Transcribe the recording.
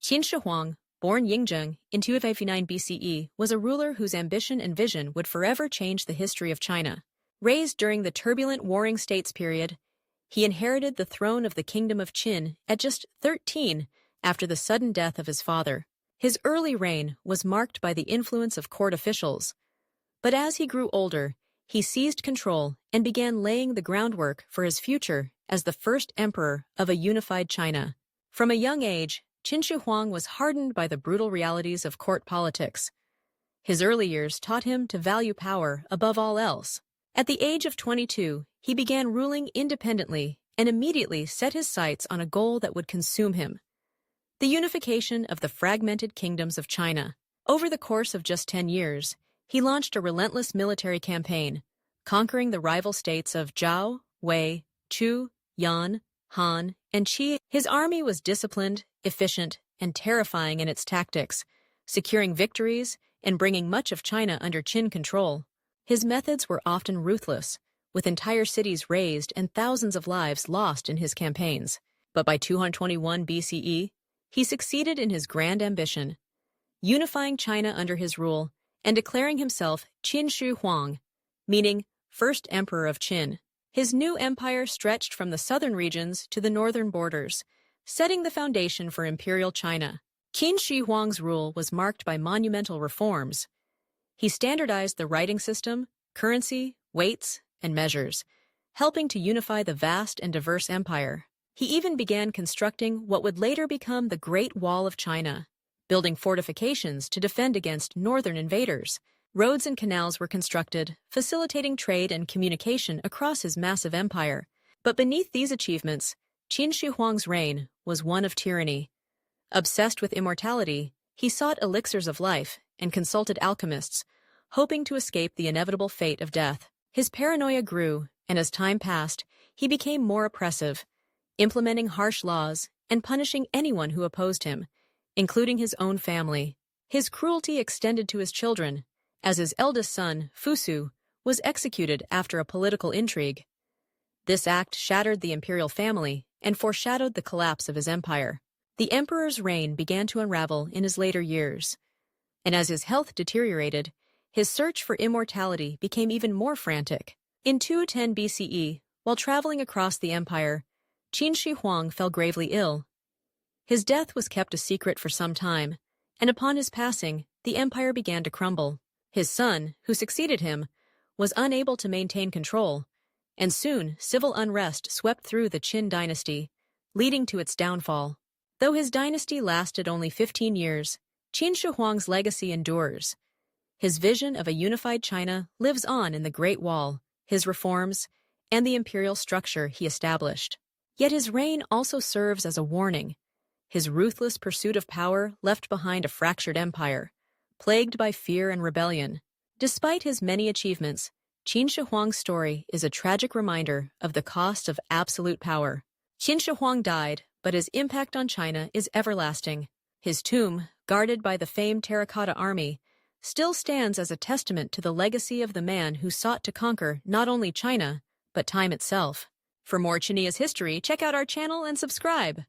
Qin Shi Huang, born Yingzheng in 259 BCE, was a ruler whose ambition and vision would forever change the history of China. Raised during the turbulent Warring States period, he inherited the throne of the Kingdom of Qin at just 13 after the sudden death of his father. His early reign was marked by the influence of court officials, but as he grew older, he seized control and began laying the groundwork for his future as the first emperor of a unified China. From a young age, Qin Shi Huang was hardened by the brutal realities of court politics. His early years taught him to value power above all else. At the age of 22, he began ruling independently and immediately set his sights on a goal that would consume him: the unification of the fragmented kingdoms of China. Over the course of just 10 years, he launched a relentless military campaign, conquering the rival states of Zhao, Wei, Chu, Yan, Han, and Qi. His army was disciplined, efficient, and terrifying in its tactics, securing victories and bringing much of China under Qin control. His methods were often ruthless, with entire cities razed and thousands of lives lost in his campaigns. But by 221 BCE, he succeeded in his grand ambition, unifying China under his rule and declaring himself Qin Shi Huang, meaning first emperor of Qin. His new empire stretched from the southern regions to the northern borders, setting the foundation for imperial China. Qin Shi Huang's rule was marked by monumental reforms. He standardized the writing system, currency, weights, and measures, helping to unify the vast and diverse empire. He even began constructing what would later become the Great Wall of China, building fortifications to defend against northern invaders. Roads and canals were constructed, facilitating trade and communication across his massive empire. But beneath these achievements, Qin Shi Huang's reign was one of tyranny. Obsessed with immortality, he sought elixirs of life and consulted alchemists, hoping to escape the inevitable fate of death. His paranoia grew, and as time passed, he became more oppressive, implementing harsh laws and punishing anyone who opposed him, including his own family. His cruelty extended to his children, as his eldest son, Fusu, was executed after a political intrigue. This act shattered the imperial family and foreshadowed the collapse of his empire. The emperor's reign began to unravel in his later years, and as his health deteriorated, his search for immortality became even more frantic. In 210 BCE, while traveling across the empire, Qin Shi Huang fell gravely ill. His death was kept a secret for some time, and upon his passing, the empire began to crumble. His son, who succeeded him, was unable to maintain control, and soon civil unrest swept through the Qin dynasty, leading to its downfall. Though his dynasty lasted only 15 years, Qin Shi Huang's legacy endures. His vision of a unified China lives on in the Great Wall, his reforms, and the imperial structure he established. Yet his reign also serves as a warning. His ruthless pursuit of power left behind a fractured empire, plagued by fear and rebellion. Despite his many achievements, Qin Shi Huang's story is a tragic reminder of the cost of absolute power. Qin Shi Huang died, but his impact on China is everlasting. His tomb, guarded by the famed Terracotta army, still stands as a testament to the legacy of the man who sought to conquer not only China, but time itself. For more Chineas history, check out our channel and subscribe.